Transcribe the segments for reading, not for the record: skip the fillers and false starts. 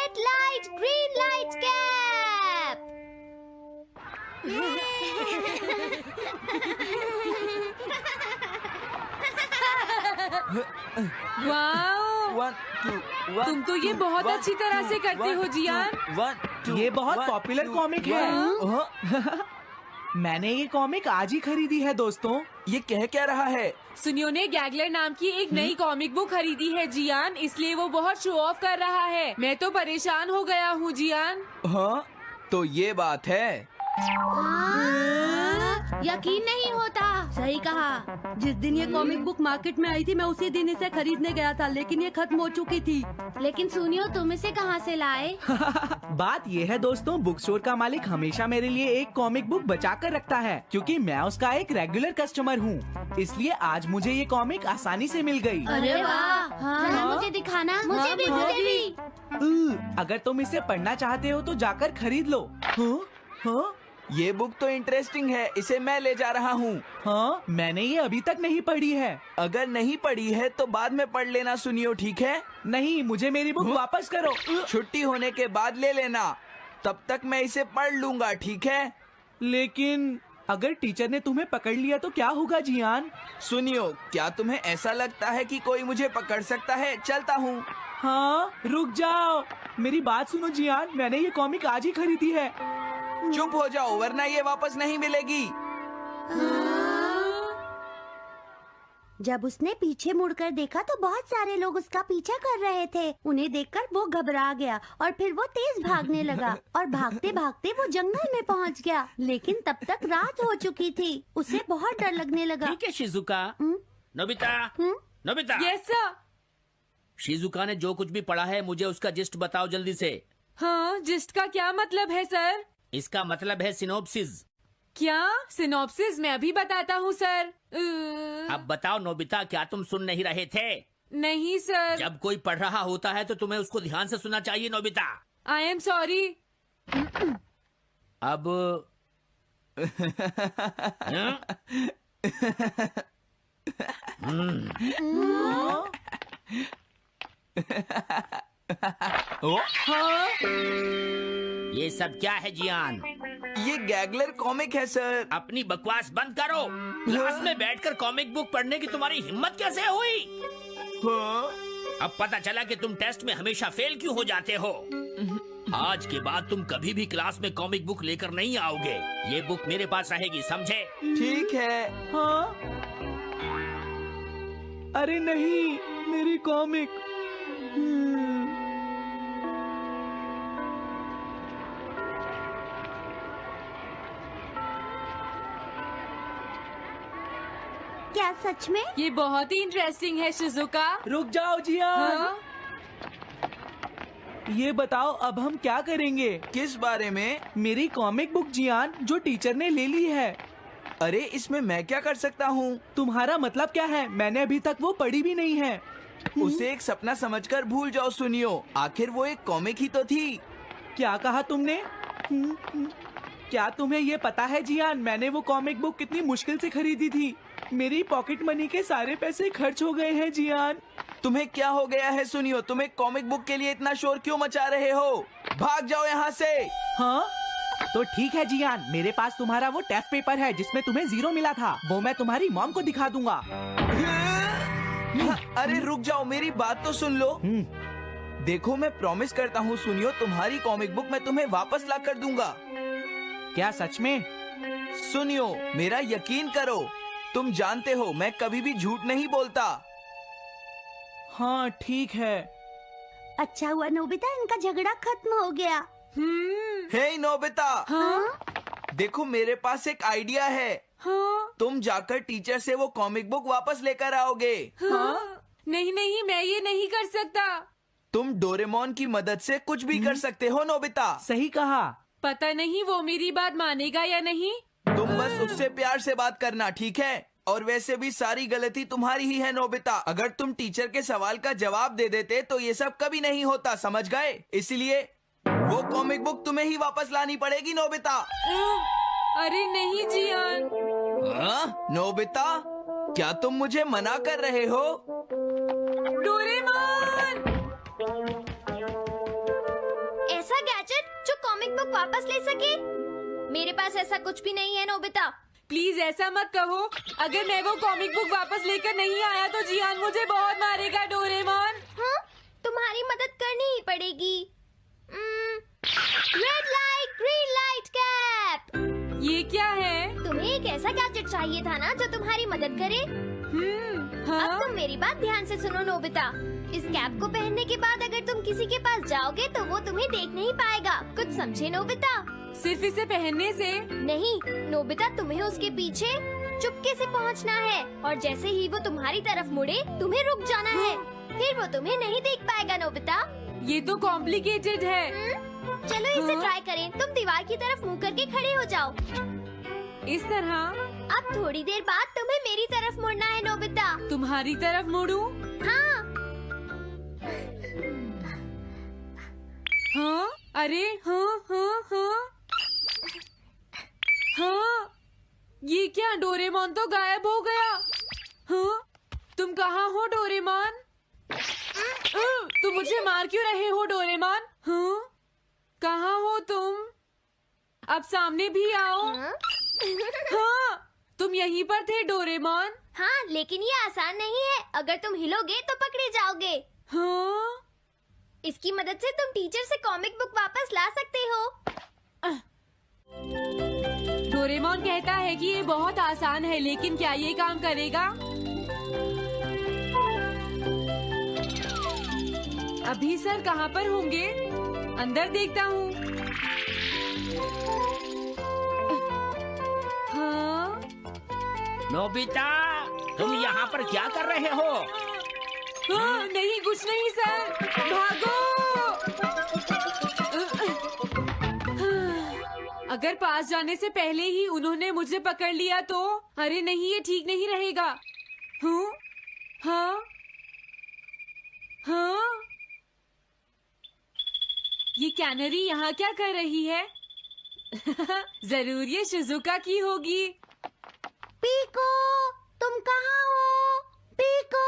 Red light, green light cap. Wow, तुम तो ये बहुत अच्छी तरह से करते हो जियान। ये बहुत पॉपुलर कॉमिक है। मैंने ये कॉमिक आज ही खरीदी है दोस्तों। ये कह क्या रहा है? सुनियो ने गैगलर नाम की एक नई कॉमिक बुक खरीदी है जियान, इसलिए वो बहुत शो ऑफ कर रहा है। मैं तो परेशान हो गया हूँ जियान। हाँ, तो ये बात है। यकीन नहीं होता। सही कहा। जिस दिन ये कॉमिक बुक मार्केट में आई थी मैं उसी दिन इसे खरीदने गया था, लेकिन ये खत्म हो चुकी थी। लेकिन सुनियो, तुम इसे कहाँ से लाए? बात ये है दोस्तों, बुक स्टोर का मालिक हमेशा मेरे लिए एक कॉमिक बुक बचा कर रखता है, क्योंकि मैं उसका एक रेगुलर कस्टमर हूँ। इसलिए आज मुझे ये कॉमिक आसानी से मिल गई। अरे वाह, जरा मुझे दिखाना। मुझे भी। अगर तुम इसे पढ़ना चाहते हो तो जाकर खरीद लो। हाँ? ये बुक तो इंटरेस्टिंग है, इसे मैं ले जा रहा हूँ। हाँ, मैंने ये अभी तक नहीं पढ़ी है। अगर नहीं पढ़ी है तो बाद में पढ़ लेना सुनियो, ठीक है? नहीं, मुझे मेरी बुक वापस करो। छुट्टी होने के बाद ले लेना, तब तक मैं इसे पढ़ लूंगा, ठीक है? लेकिन अगर टीचर ने तुम्हें पकड़ लिया तो क्या होगा जियान? सुनियो, क्या तुम्हें ऐसा लगता है कि कोई मुझे पकड़ सकता है? चलता हूँ। हाँ, रुक जाओ, मेरी बात सुनो जियान, मैंने ये कॉमिक आज ही खरीदी है। चुप हो जाओ, वरना ये वापस नहीं मिलेगी। जब उसने पीछे मुड़कर देखा तो बहुत सारे लोग उसका पीछा कर रहे थे। उन्हें देखकर वो घबरा गया और फिर वो तेज भागने लगा और भागते भागते वो जंगल में पहुंच गया। लेकिन तब तक रात हो चुकी थी। उसे बहुत डर लगने लगा। ठीक है Shizuka. Nobita, Nobita. Yes sir. Shizuka ने जो कुछ भी पढ़ा है मुझे उसका जिस्ट बताओ जल्दी से। हाँ, जिस्ट का क्या मतलब है सर? इसका मतलब है सिनोप्सिस। क्या? सिनॉप्सिस मैं अभी बताता हूँ सर। अब बताओ नोबिता, क्या तुम सुन नहीं रहे थे? नहीं सर। जब कोई पढ़ रहा होता है तो तुम्हें उसको ध्यान से सुनना चाहिए नोबिता। I am sorry. अब ये सब क्या है जियान? ये गैगलर कॉमिक है सर। अपनी बकवास बंद करो। क्लास में बैठकर कॉमिक बुक पढ़ने की तुम्हारी हिम्मत कैसे हुई? अब पता चला कि तुम टेस्ट में हमेशा फेल क्यों हो जाते हो। आज के बाद तुम कभी भी क्लास में कॉमिक बुक लेकर नहीं आओगे। ये बुक मेरे पास रहेगी, समझे? ठीक है। हाँ? अरे नहीं, मेरी कॉमिक। क्या सच में? ये बहुत ही इंटरेस्टिंग है शिजुका। रुक जाओ जियान। हाँ? ये बताओ अब हम क्या करेंगे? किस बारे में? मेरी कॉमिक बुक जियान, जो टीचर ने ले ली है। अरे इसमें मैं क्या कर सकता हूँ? तुम्हारा मतलब क्या है? मैंने अभी तक वो पढ़ी भी नहीं है। उसे एक सपना समझकर भूल जाओ सुनियो, आखिर वो एक कॉमिक ही तो थी। क्या कहा तुमने? क्या तुम्हें ये पता है जियान, मैंने वो कॉमिक बुक कितनी मुश्किल से खरीदी थी। मेरी पॉकेट मनी के सारे पैसे खर्च हो गए हैं जियान। तुम्हें क्या हो गया है सुनियो? तुम एक कॉमिक बुक के लिए इतना शोर क्यों मचा रहे हो? भाग जाओ यहाँ से। हाँ? तो ठीक है जियान, मेरे पास तुम्हारा वो टेस्ट पेपर है जिसमें तुम्हें 0 मिला था। वो मैं तुम्हारी मॉम को दिखा दूंगा। अरे रुक जाओ, मेरी बात तो सुन लो। देखो, मैं प्रॉमिस करता हूँ सुनियो, तुम्हारी कॉमिक बुक मैं तुम्हें वापस ला कर दूंगा। क्या सच में? सुनियो, मेरा यकीन करो, तुम जानते हो मैं कभी भी झूठ नहीं बोलता। हाँ ठीक है। अच्छा हुआ नोबिता, इनका झगड़ा खत्म हो गया। हे नोबिता। हाँ? देखो, मेरे पास एक आइडिया है। हाँ? तुम जाकर टीचर से वो कॉमिक बुक वापस लेकर आओगे। हाँ? नहीं नहीं, मैं ये नहीं कर सकता। तुम डोरेमोन की मदद से कुछ भी कर सकते हो नोबिता। सही कहा। पता नहीं वो मेरी बात मानेगा या नहीं। तुम बस उससे प्यार से बात करना, ठीक है? और वैसे भी सारी गलती तुम्हारी ही है नोबिता। अगर तुम टीचर के सवाल का जवाब दे देते तो ये सब कभी नहीं होता, समझ गए? इसलिए वो कॉमिक बुक तुम्हें ही वापस लानी पड़ेगी नोबिता। अरे नहीं जियान। नोबिता, क्या तुम मुझे मना कर रहे हो? डोरेमोन! कॉमिक बुक वापस ले सके? मेरे पास ऐसा कुछ भी नहीं है नोबिता। प्लीज ऐसा मत कहो। अगर मैं वो कॉमिक बुक वापस लेकर नहीं आया तो जियान मुझे बहुत मारेगा डोरेमोन। हाँ, तुम्हारी मदद करनी ही पड़ेगी। Red light green light cap. ये क्या है? तुम्हें एक ऐसा गैजेट चाहिए था ना जो तुम्हारी मदद करे। हाँ? अब तुम मेरी बात ध्यान से सुनो नोबिता। इस कैप को पहनने के बाद अगर तुम किसी के पास जाओगे तो वो तुम्हें देख नहीं पाएगा। कुछ समझे नोबिता? सिर्फ इसे पहनने से? नहीं नोबिता, तुम्हें उसके पीछे चुपके से पहुंचना है और जैसे ही वो तुम्हारी तरफ मुड़े तुम्हें रुक जाना है। फिर वो तुम्हें नहीं देख पाएगा नोबिता। ये तो कॉम्प्लिकेटेड है। चलो इसे ट्राई करें। तुम दीवार की तरफ मुंह करके खड़े हो जाओ। इस तरह? अब थोड़ी देर बाद तुम्हें मेरी तरफ मुड़ना है नोबिता। तुम्हारी तरफ मुड़ूं? हाँ। हाँ? अरे हाँ हाँ हाँ हाँ, ये क्या? डोरेमोन तो गायब हो गया। हाँ? तुम कहाँ हो डोरेमोन? तुम मुझे मार क्यों रहे हो डोरेमोन? हाँ? कहाँ हो तुम? अब सामने भी आओ। हाँ, तुम यहीं पर थे डोरेमोन। हाँ, लेकिन ये आसान नहीं है। अगर तुम हिलोगे तो पकड़े जाओगे। हाँ? इसकी मदद से तुम टीचर से कॉमिक बुक वापस ला सकते हो। डोरेमोन कहता है कि ये बहुत आसान है, लेकिन क्या ये काम करेगा? अभी सर कहाँ पर होंगे? अंदर देखता हूँ। हाँ? नोबिता, तुम यहाँ पर क्या कर रहे हो? हाँ, नहीं कुछ नहीं सर। भागो! अगर पास जाने से पहले ही उन्होंने मुझे पकड़ लिया तो? अरे नहीं, ये ठीक नहीं रहेगा। हाँ? हाँ? हाँ? ये कैनरी यहाँ क्या कर रही है? जरूर ये शिजुका की होगी। पीको, तुम कहाँ हो? Piko,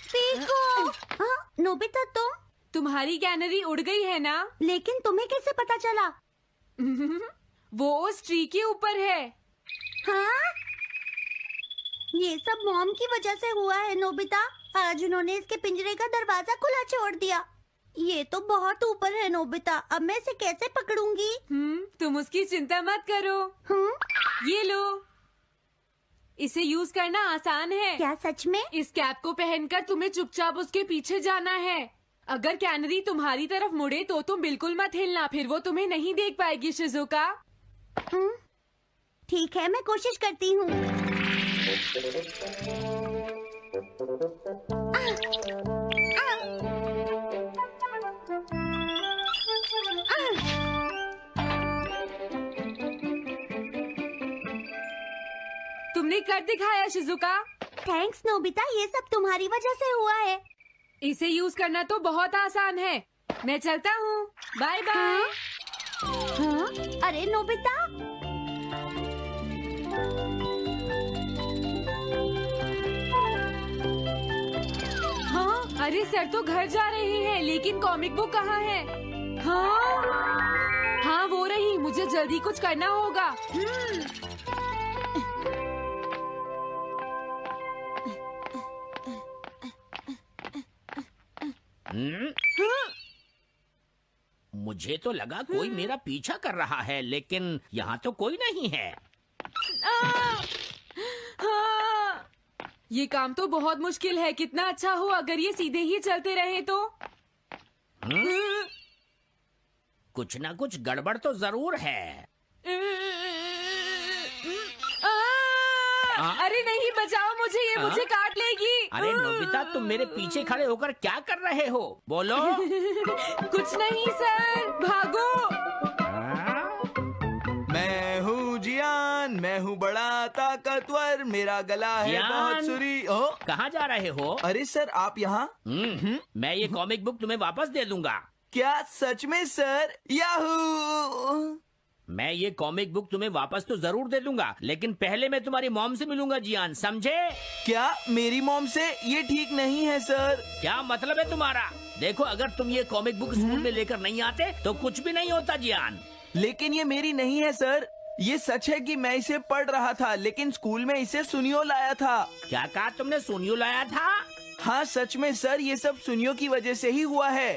Piko. हाँ, नोबिता तुम्हारी कैनरी उड़ गई है ना? लेकिन तुम्हें कैसे पता चला? वो उस ट्री के ऊपर है। हाँ? ये सब मॉम की वजह से हुआ है नोबिता। आज उन्होंने इसके पिंजरे का दरवाजा खुला छोड़ दिया। ये तो बहुत ऊपर है नोबिता। अब मैं इसे कैसे पकड़ूंगी? तुम उसकी चिंता मत करो। ये लो, इसे यूज करना आसान है। क्या सच में? इस कैप को पहनकर तुम्हें चुपचाप उसके पीछे जाना है। अगर कैनरी तुम्हारी तरफ मुड़े तो तुम बिल्कुल मत हिलना, फिर वो तुम्हें नहीं देख पाएगी शिजुका। ठीक है, मैं कोशिश करती हूँ। तुमने कर दिखाया शिजुका। थैंक्स नोबिता, ये सब तुम्हारी वजह से हुआ है। इसे यूज करना तो बहुत आसान है। मैं चलता हूँ। Bye bye. हाँ? अरे नोबिता, हाँ? अरे सर तो घर जा रहे हैं, लेकिन कॉमिक बुक कहाँ है? हाँ? हाँ वो रही। मुझे जल्दी कुछ करना होगा। मुझे तो लगा कोई मेरा पीछा कर रहा है, लेकिन यहाँ तो कोई नहीं है। हाँ, ये काम तो बहुत मुश्किल है। कितना अच्छा हो अगर ये सीधे ही चलते रहे तो। कुछ ना कुछ गड़बड़ तो जरूर है। अरे नहीं, बचाओ मुझे, ये मुझे काट लेगी। अरे नोबिता, तुम मेरे पीछे खड़े होकर क्या कर रहे हो? बोलो। कुछ नहीं सर, भागो। मैं हूँ जियान, मैं हूँ बड़ा ताकतवर, मेरा गला है जियान? बहुत सुरी। कहाँ जा रहे हो? अरे सर, आप यहाँ? मैं ये कॉमिक बुक तुम्हें वापस दे दूंगा। क्या सच में सर? याहू! मैं ये कॉमिक बुक तुम्हें वापस तो जरूर दे दूंगा, लेकिन पहले मैं तुम्हारी मॉम से मिलूंगा जियान, समझे? क्या मेरी मॉम से? ये ठीक नहीं है सर। क्या मतलब है तुम्हारा? देखो, अगर तुम ये कॉमिक बुक स्कूल में लेकर नहीं आते तो कुछ भी नहीं होता जियान। लेकिन ये मेरी नहीं है सर। ये सच है कि मैं इसे पढ़ रहा था, लेकिन स्कूल में इसे सुनियो लाया था। क्या कहा तुमने? सोनियो लाया था? हाँ सच में सर, ये सब सुनियो की वजह से ही हुआ है।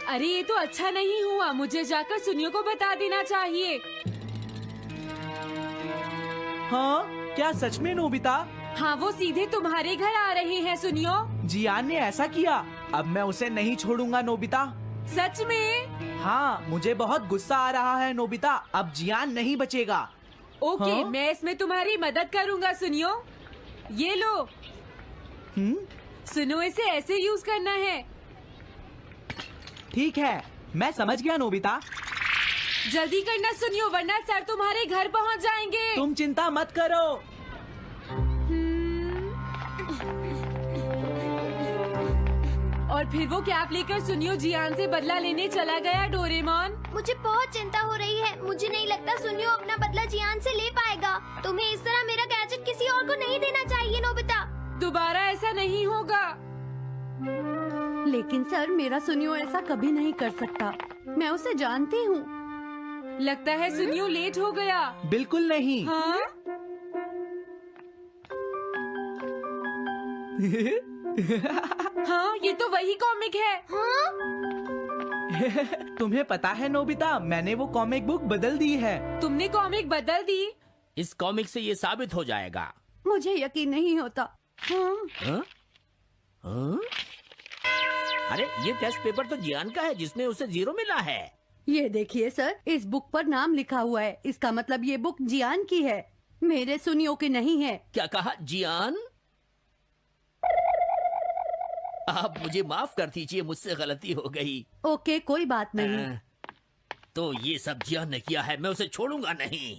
अरे ये तो अच्छा नहीं हुआ, मुझे जाकर सुनियो को बता देना चाहिए। हाँ क्या सच में नोबिता? हाँ, वो सीधे तुम्हारे घर आ रहे हैं सुनियो। जियान ने ऐसा किया। अब मैं उसे नहीं छोड़ूंगा नोबिता। सच में? हाँ मुझे बहुत गुस्सा आ रहा है नोबिता। अब जियान नहीं बचेगा। ओके, हाँ? मैं इसमें तुम्हारी मदद करूँगा सुनियो। ये लो। सुनो, इसे ऐसे यूज करना है। ठीक है, मैं समझ गया नोबिता। जल्दी करना सुनियो, वरना सर तुम्हारे घर पहुंच जाएंगे। तुम चिंता मत करो। और फिर वो कैप लेकर सुनियो जियान से बदला लेने चला गया। डोरेमोन, मुझे बहुत चिंता हो रही है। मुझे नहीं लगता सुनियो अपना बदला जियान से ले पाएगा। तुम्हें इस तरह मेरा गैजेट किसी और को नहीं देना चाहिए नोबिता। दोबारा ऐसा नहीं होगा। लेकिन सर, मेरा सुनियो ऐसा कभी नहीं कर सकता। मैं उसे जानती हूँ। लगता है सुनियो लेट हो गया। बिल्कुल नहीं। हाँ? हाँ, ये तो वही कॉमिक है। हाँ? तुम्हें पता है नोबिता, मैंने वो कॉमिक बुक बदल दी है। तुमने कॉमिक बदल दी? इस कॉमिक से ये साबित हो जाएगा। मुझे यकीन नहीं होता। हाँ? हाँ? हाँ? अरे ये टेस्ट पेपर तो जियान का है, जिसमें उसे 0 मिला है। ये देखिए सर, इस बुक पर नाम लिखा हुआ है। इसका मतलब ये बुक जियान की है, मेरे सुनियो की नहीं है। क्या कहा? जियान? आप मुझे माफ कर दीजिए, मुझसे गलती हो गई। ओके, कोई बात नहीं। तो ये सब जियान ने किया है, मैं उसे छोड़ूंगा नहीं।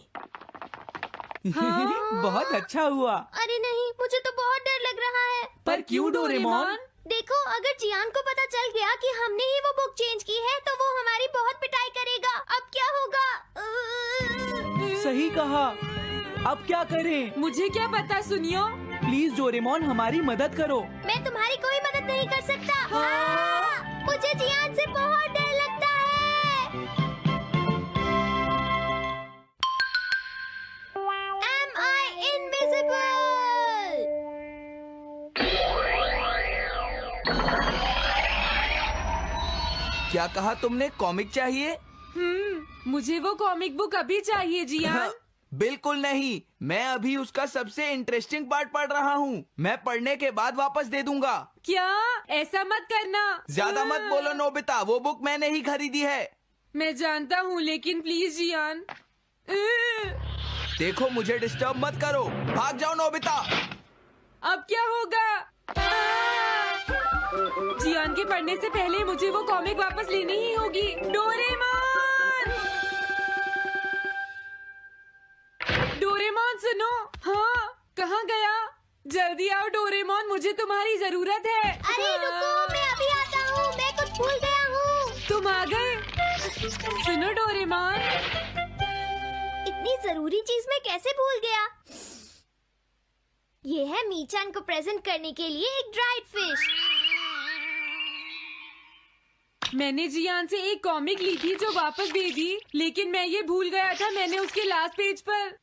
बहुत अच्छा हुआ। अरे नहीं, मुझे तो बहुत डर लग रहा है। पर क्यों डोरेमोन? देखो, अगर जियान को पता चल गया कि हमने ही वो बुक चेंज की है तो वो हमारी बहुत पिटाई करेगा। अब क्या होगा? सही कहा। अब क्या करें? मुझे क्या पता सुनियो। प्लीज डोरेमोन, हमारी मदद करो। मैं तुम्हारी कोई मदद नहीं कर सकता। हाँ, मुझे जियान से बहुत डर लगता है। Am I invisible? क्या कहा तुमने? कॉमिक चाहिए? मुझे वो कॉमिक बुक अभी चाहिए जियान। बिल्कुल नहीं, मैं अभी उसका सबसे इंटरेस्टिंग पार्ट पढ़ रहा हूँ। मैं पढ़ने के बाद वापस दे दूंगा। क्या? ऐसा मत करना। ज्यादा मत बोलो नोबिता, वो बुक मैंने ही खरीदी है। मैं जानता हूँ, लेकिन प्लीज जियान। देखो, मुझे डिस्टर्ब मत करो। भाग जाओ नोबिता। अब क्या होगा? जियान के पढ़ने से पहले मुझे वो कॉमिक वापस लेनी ही होगी। डोरेमोन! डोरेमोन सुनो। हाँ, कहाँ गया? जल्दी आओ डोरेमोन, मुझे तुम्हारी जरूरत है। अरे रुको, मैं अभी आता हूँ। मैं कुछ भूल गया हूँ। तुम आ गए? सुनो डोरेमोन। इतनी जरूरी चीज मैं कैसे भूल गया? ये है मीचान को प्रेजेंट करने के लिए एक ड्राइड फिश। मैंने जियान से एक कॉमिक ली थी जो वापस दे दी, लेकिन मैं ये भूल गया था मैंने उसके लास्ट पेज पर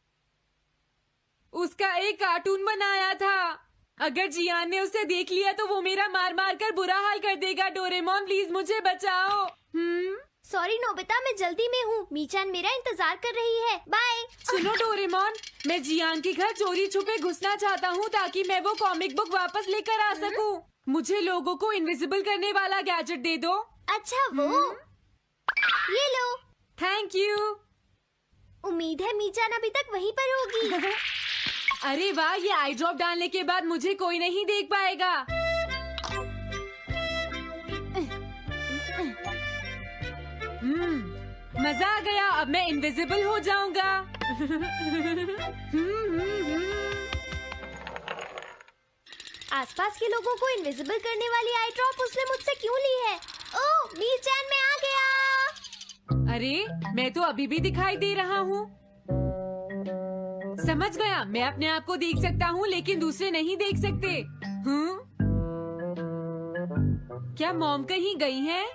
उसका एक कार्टून बनाया था। अगर जियान ने उसे देख लिया तो वो मेरा मार मार कर बुरा हाल कर देगा। डोरेमोन प्लीज मुझे बचाओ। सॉरी नोबिता, मैं जल्दी में हूँ। मीचान मेरा इंतजार कर रही है। बाय। सुनो डोरेमोन, मैं जियान के घर चोरी छुपे घुसना चाहता हूँ ताकि मैं वो कॉमिक बुक वापस लेकर आ सकूँ। मुझे लोगों को इनविजिबल करने वाला गैजेट दे दो। अच्छा वो ये लो। Thank you. उम्मीद है मीचान अभी तक वहीं पर होगी। अरे वाह, ये आई ड्रॉप डालने के बाद मुझे कोई नहीं देख पाएगा। मजा आ गया, अब मैं इनविजिबल हो जाऊंगा। आसपास के लोगों को इनविजिबल करने वाली आई ड्रॉप उसने मुझसे क्यों ली है? ओह, मीचान मैं आ गया। अरे मैं तो अभी भी दिखाई दे रहा हूँ। समझ गया, मैं अपने आप को देख सकता हूँ लेकिन दूसरे नहीं देख सकते। क्या मॉम कहीं गई हैं?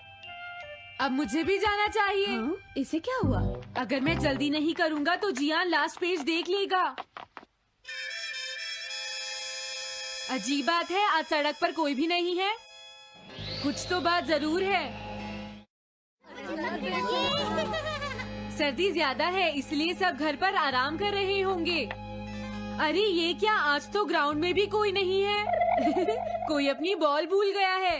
अब मुझे भी जाना चाहिए। इसे क्या हुआ? अगर मैं जल्दी नहीं करूँगा तो जियान लास्ट पेज देख लेगा। अजीब बात है, आज सड़क पर कोई भी नहीं है। कुछ तो बात जरूर है। सर्दी ज्यादा है इसलिए सब घर पर आराम कर रहे होंगे। अरे ये क्या, आज तो ग्राउंड में भी कोई नहीं है। कोई अपनी बॉल भूल गया है।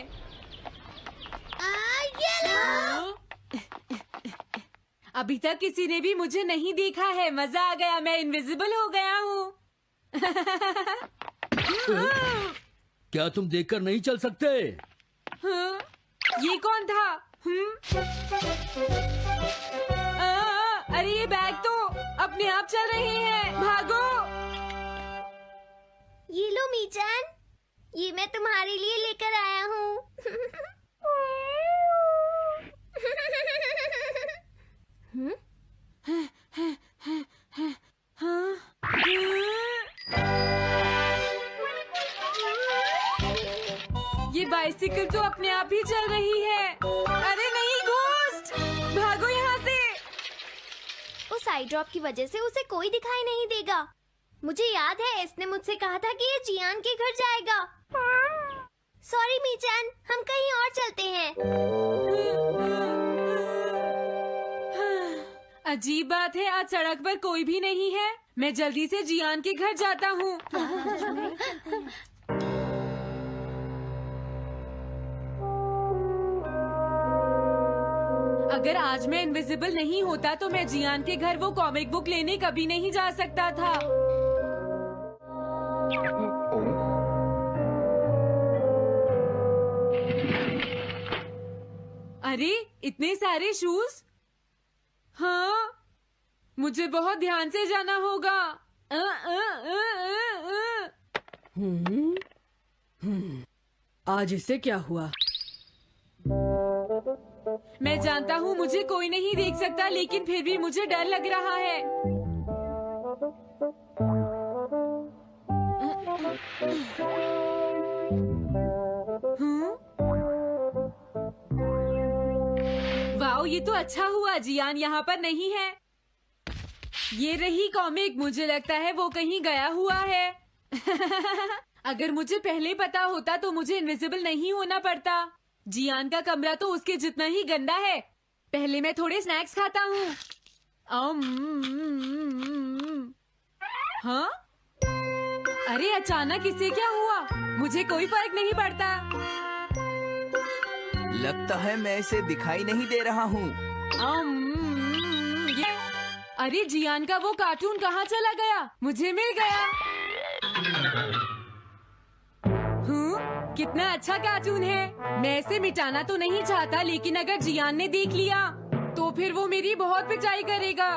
अभी तक किसी ने भी मुझे नहीं देखा है। मजा आ गया, मैं इनविजिबल हो गया हूँ। क्या तुम देखकर नहीं चल सकते? ये कौन था? अरे ये बैग तो अपने आप चल रहे हैं। भागो। ये लो मीचान, ये मैं तुम्हारे लिए लेकर आया हूँ। ये बाइसिकल तो अपने आप ही चल रही है। अरे नहीं, घोस्ट, भागो यहाँ से। उस आई ड्रॉप की वजह से उसे कोई दिखाई नहीं देगा। मुझे याद है इसने मुझसे कहा था कि ये जियान के घर जाएगा। सॉरी मीचान, हम कहीं और चलते हैं। अजीब बात है, आज सड़क पर कोई भी नहीं है। मैं जल्दी से जियान के घर जाता हूँ। अगर आज मैं इनविजिबल नहीं होता तो मैं जियान के घर वो कॉमिक बुक लेने कभी नहीं जा सकता था। अरे इतने सारे शूज। हाँ, मुझे बहुत ध्यान से जाना होगा। आज इसे क्या हुआ? मैं जानता हूँ मुझे कोई नहीं देख सकता, लेकिन फिर भी मुझे डर लग रहा है। वाओ, ये तो अच्छा हुआ जियान यहाँ पर नहीं है। ये रही कॉमिक। मुझे लगता है वो कहीं गया हुआ है। अगर मुझे पहले पता होता तो मुझे इनविजिबल नहीं होना पड़ता। जियान का कमरा तो उसके जितना ही गंदा है। पहले मैं थोड़े स्नैक्स खाता हूँ। हाँ? अरे अचानक इसे क्या हुआ? मुझे कोई फर्क नहीं पड़ता। लगता है मैं इसे दिखाई नहीं दे रहा हूँ। अरे जियान का वो कार्टून कहाँ चला गया? मुझे मिल गया। कितना अच्छा कार्टून है। मैं इसे मिटाना तो नहीं चाहता, लेकिन अगर जियान ने देख लिया तो फिर वो मेरी बहुत पिटाई करेगा।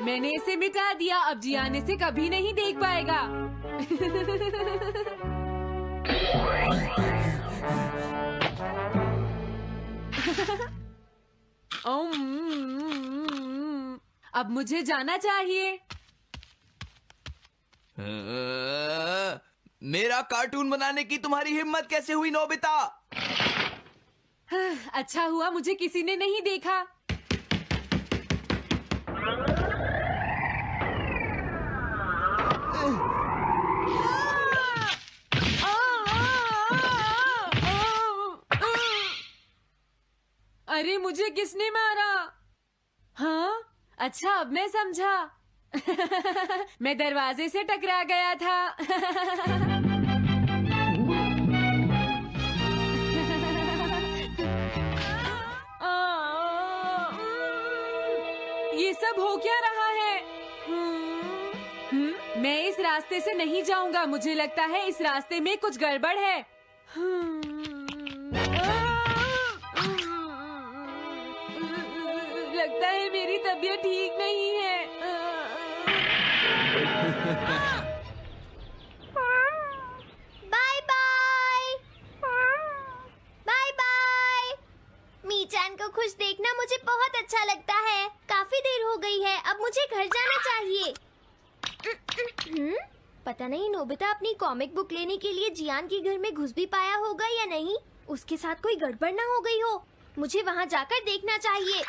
मैंने इसे मिटा दिया। अब जियान इसे कभी नहीं देख पाएगा। अब मुझे जाना चाहिए। मेरा कार्टून बनाने की तुम्हारी हिम्मत कैसे हुई नोबिता? अच्छा हुआ मुझे किसी ने नहीं देखा। अरे मुझे किसने मारा? हाँ, अच्छा अब मैं समझा। मैं दरवाजे से टकरा गया था। ये सब हो क्या रहा है? मैं इस रास्ते से नहीं जाऊंगा। मुझे लगता है इस रास्ते में कुछ गड़बड़ है। लगता है मेरी तबीयत ठीक नहीं है। Bye bye. घर जाना चाहिए। पता नहीं नोबिता अपनी कॉमिक बुक लेने के लिए जियान के घर में घुस भी पाया होगा या नहीं। उसके साथ कोई गड़बड़ ना हो गई हो। मुझे वहाँ जाकर देखना चाहिए।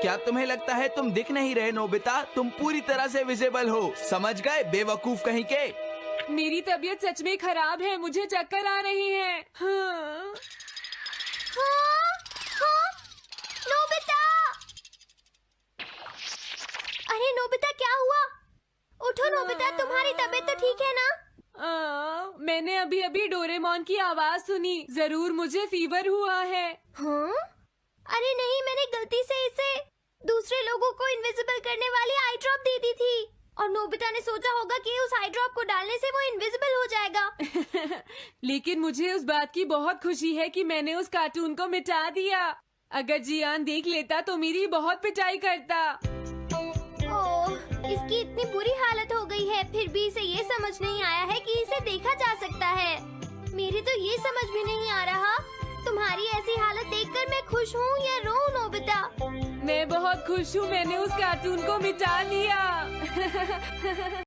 क्या तुम्हें लगता है तुम दिख नहीं रहे नोबिता? तुम पूरी तरह से विजिबल हो, समझ गए बेवकूफ कहीं के। मेरी तबीयत सच में खराब है, मुझे चक्कर आ रही है। हाँ। हाँ, नोबिता! अरे नोबिता क्या हुआ? उठो नोबिता, तुम्हारी तबीयत तो ठीक है ना? मैंने अभी अभी डोरेमोन की आवाज सुनी, जरूर मुझे फीवर हुआ है। हाँ? अरे नहीं, मैंने गलती से इसे दूसरे लोगों को इनविजिबल करने वाली आई ड्रॉप दे दी थी और नोबिता ने सोचा होगा कि उस आई ड्रॉप को डालने से वो इनविजिबल हो जाएगा। लेकिन मुझे उस बात की बहुत खुशी है कि मैंने उस कार्टून को मिटा दिया। अगर जियान देख लेता तो मेरी बहुत पिटाई करता। ओह, इसकी इतनी बुरी हालत हो गई है, फिर भी इसे ये समझ नहीं आया है कि इसे देखा जा सकता है। मेरी तो ये समझ भी नहीं आ रहा, तुम्हारी ऐसी हालत देखकर मैं खुश हूँ या रोऊं नोबिता? मैं बहुत खुश हूँ, मैंने उस कार्टून को मिटा लिया।